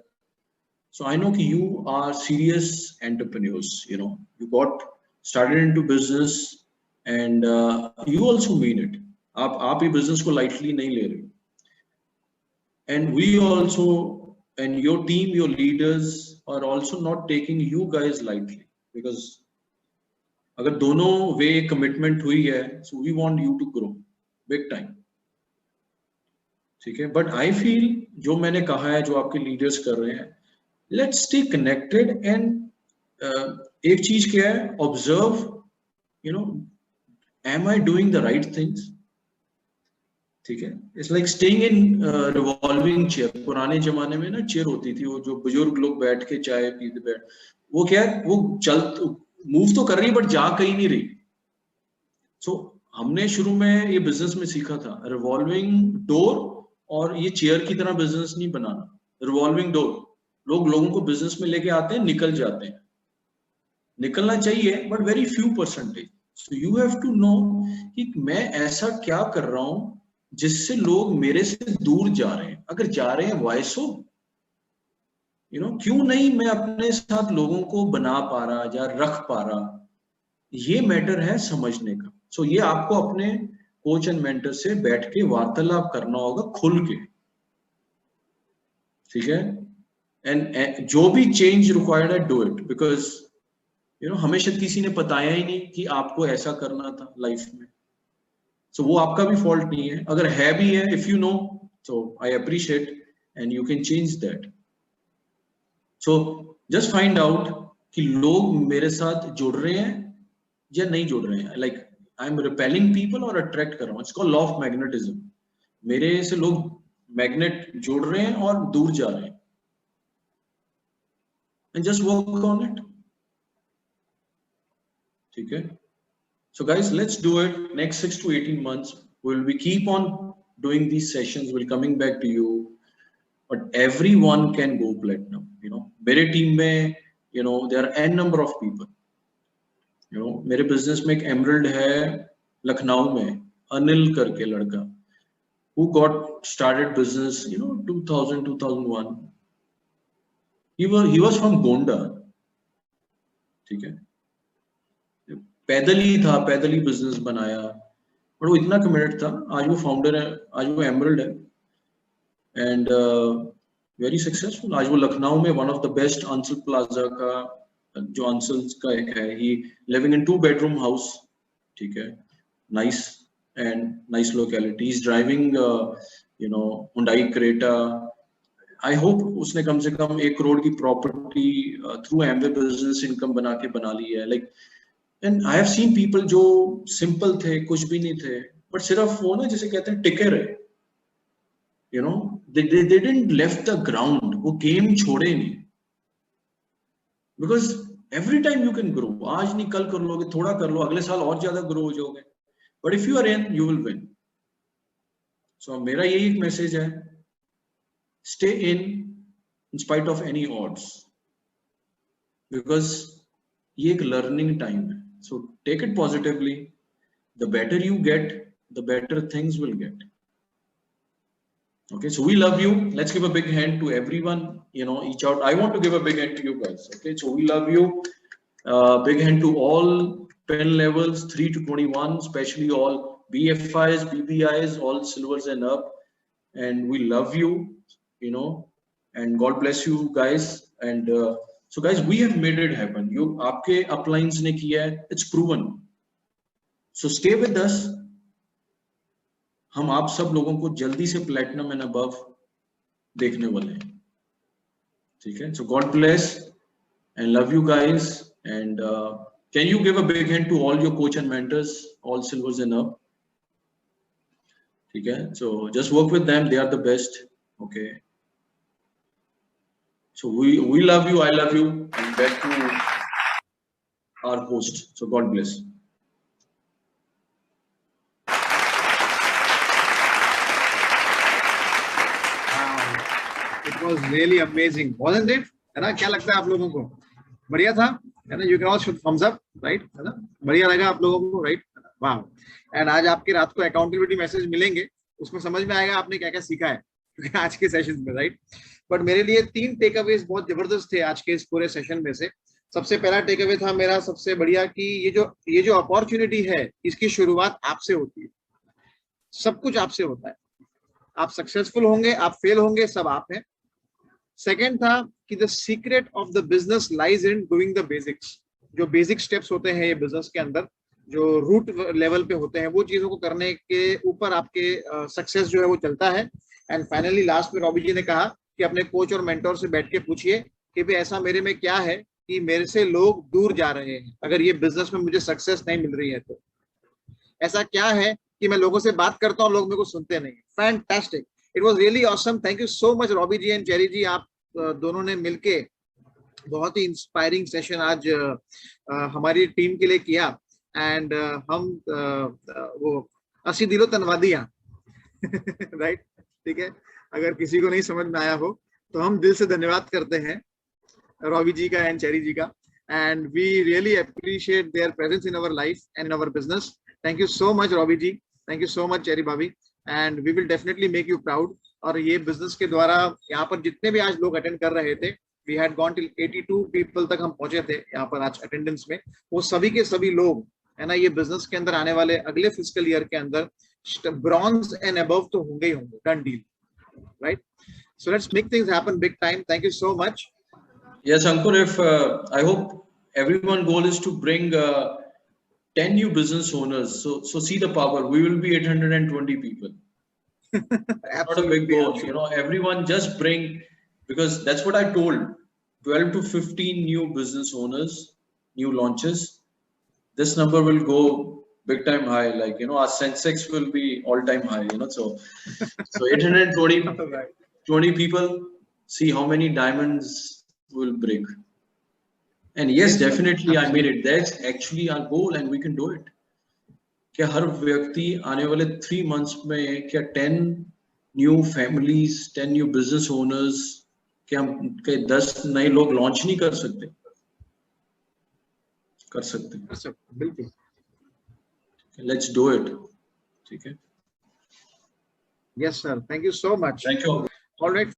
so I know कि you are serious entrepreneurs, you know, you got started into business and you also mean it. आप ये business को lightly नहीं ले रहे हो, and we also, and your team, your leaders are also not taking you guys lightly, because अगर दोनों वे commitment हुई है, so we want you to grow big time, ठीक है. बट आई फील जो मैंने कहा है, जो आपके लीडर्स कर रहे हैं, लेट्स स्टे कनेक्टेड. एंड एक चीज क्या है, observe, you know, am I doing the right things, ठीक है. It's like staying in revolving chair. पुराने जमाने में ना चेयर होती थी, वो जो बुजुर्ग लोग बैठ के चाय पीते बैठ, वो क्या है, वो चल मूव तो कर रही है बट जा कहीं नहीं रही. सो हमने शुरू में ये बिजनेस में सीखा था, रिवॉल्विंग डोर, और ये चेयर की तरह बिजनेस नहीं बनाना. रिवॉल्विंग डोर, लोगों को बिजनेस में लेके आते हैं, निकल जाते हैं, निकलना चाहिए but very few percentage. So you have to know कि मैं ऐसा क्या कर रहा हूं जिससे लोग मेरे से दूर जा रहे हैं. अगर जा रहे हैं, वाई सो, यू नो, क्यों नहीं मैं अपने साथ लोगों को बना पा रहा या रख पा रहा. ये मैटर है समझने का. सो ये आपको अपने कोच एंड मेंटर से बैठ के वार्तालाप करना होगा खुल के, ठीक है. एंड जो भी चेंज रिक्वायर्ड है, do it, because you know, हमेशा किसी ने बताया ही नहीं कि आपको ऐसा करना था लाइफ में. सो वो आपका भी फॉल्ट नहीं है. अगर है भी है, if you know, so I appreciate and you can change that. So just find out कि लोग मेरे साथ जुड़ रहे हैं या नहीं जुड़ रहे हैं. Like I am repelling people और अट्रैक्ट कर रहा हूँ. It's called law of magnetism. मेरे से लोग मैग्नेट जुड़ रहे हैं और दूर जा रहे हैं. And just work on it, ठीक है. So guys, let's do it. Next 6 to 18 months, we'll be keep on doing these sessions. We'll coming back to you, but everyone can go platinum. You know, मेरे team में, you know, there are n number of people. You know, मेरे business में एक emerald है लखनऊ में, अनिल करके लड़का, who got started business, you know, 2000 2001. He was from Gonda, ठीक है. पैदल ही था, पैदल ही बिजनेस बनाया, बट वो इतना कमिटेड था. आज वो फाउंडर है, आज वो एमरल्ड है, एंड वेरी सक्सेसफुल. आज वो लखनऊ में one of the best Ansal plaza का, जो अंसल्स का एक है, ही लिविंग इन 2 bedroom हाउस, ठीक है, nice and nice locality. He is driving you know Hyundai Creta. I hope उसने कम से कम 1 crore की property through Amway business income बना ली है. Like, and I have seen people जो सिंपल थे, कुछ भी नहीं थे, बट सिर्फ वो ना, जैसे कहते हैं, टिके रहे. You know, they didn't left the ground. वो गेम छोड़े नहीं, because every time you can grow. आज नहीं कल कर लोगे, थोड़ा कर लो, अगले साल और ज्यादा ग्रो हो जाओगे, but if you are in, you will win. So मेरा यही एक मैसेज है, stay in spite of any odds, because ये एक लर्निंग टाइम है. So take it positively. The better you get, the better things will get. Okay, so we love you. Let's give a big hand to everyone. You know, each out. I want to give a big hand to you guys. Okay, so we love you. Big hand to all pen levels 3 to 21, especially all BFIs, BBIs, all silvers and up. And we love you. You know, and God bless you guys. And so guys, we have made it happen. You, आपके uplines ने किया है. It's proven. So stay with us. हम आप सब लोगों को जल्दी से platinum and above देखने वाले हैं, ठीक है. So God bless and love you guys. And can you give a big hand to all your coach and mentors, all silvers and up, ठीक है. So just work with them. They are the best. Okay. So we love you, I love you, and back to our host. So God bless. It was really amazing, wasn't it? है ना, क्या लगता है आप लोगों को? बढ़िया था, है ना? You can all shoot thumbs up, right? है ना, बढ़िया लगा आप लोगों को, right? वाह। एंड आज आपके रात को अकाउंटेबिलिटी मैसेज मिलेंगे, उसमें समझ में आएगा आपने क्या क्या सीखा है आज के सेशन में, राइट? बट मेरे लिए 3 टेकअवेज बहुत जबरदस्त थे आज के इस पूरे सेशन में से। सबसे पहला टेकअवे था मेरा सबसे बढ़िया कि ये जो अपॉर्चुनिटी है, इसकी शुरुआत आपसे होती है। सब कुछ आपसे होता है। आप सक्सेसफुल होंगे, आप फेल होंगे, सब आप हैं। सेकेंड था कि the secret of the business lies in doing the basics. जो बेसिक स्टेप्स होते हैं ये बिजनेस के अंदर, जो रूट लेवल पे होते हैं, वो चीजों को करने के ऊपर आपके सक्सेस जो है वो चलता है। एंड फाइनली लास्ट में रॉबी जी ने कहा कि अपने कोच और मेंटोर से बैठ के पूछिए कि भाई ऐसा मेरे में क्या है कि मेरे से लोग दूर जा रहे हैं, अगर ये बिजनेस में मुझे सक्सेस नहीं मिल रही है तो ऐसा क्या है कि मैं लोगों से बात करता हूँ, लोग मेरे को सुनते नहीं। Fantastic, it was really awesome. Thank you so much Robbie ji and Jerry ji, आप दोनों ने मिलके बहुत ही इंस्पायरिंग सेशन आज हमारी टीम के लिए किया। एंड हम वो असी दिलो तनवादियां राइट, ठीक है। अगर किसी को नहीं समझ में आया हो तो हम दिल से धन्यवाद करते हैं रॉबी जी का एंड चेरी जी का, and we really appreciate their presence in our life and in our business. Thank you so much Robbie ji, thank you so much Cherry भाभी, and we will definitely make you proud. और ये business के द्वारा यहाँ पर जितने भी आज लोग अटेंड कर रहे थे, we had gone till 82 people तक हम पहुंचे थे यहाँ पर आज अटेंडेंस में। वो सभी के सभी लोग, है ना, ये बिजनेस के अंदर आने वाले अगले फिस्कल ईयर के अंदर ब्रॉन्ज एंड अबव तो होंगे ही होंगे, done deal, right? So let's make things happen big time. Thank you so much. Yes, Ankur, if I hope everyone goal is to bring 10 new business owners. So see the power. We will be 820 people. Not a big goal, you know. Everyone just bring, because that's what I told. 12 to 15 new business owners, new launches. This number will go big time high. Like, you know, our Sensex will be all time high. You know, so 820. Right. 20 people, see how many diamonds will break. And yes, definitely I made it. That's actually our goal and we can do it. क्या हर व्यक्ति आने वाले 3 months में क्या 10 new families, 10 new business owners, क्या हम 10 नए लोग लॉन्च नहीं कर सकते? कर सकते, बिल्कुल। Let's do it. ठीक है? Yes sir, thank you so much. Thank you. All right.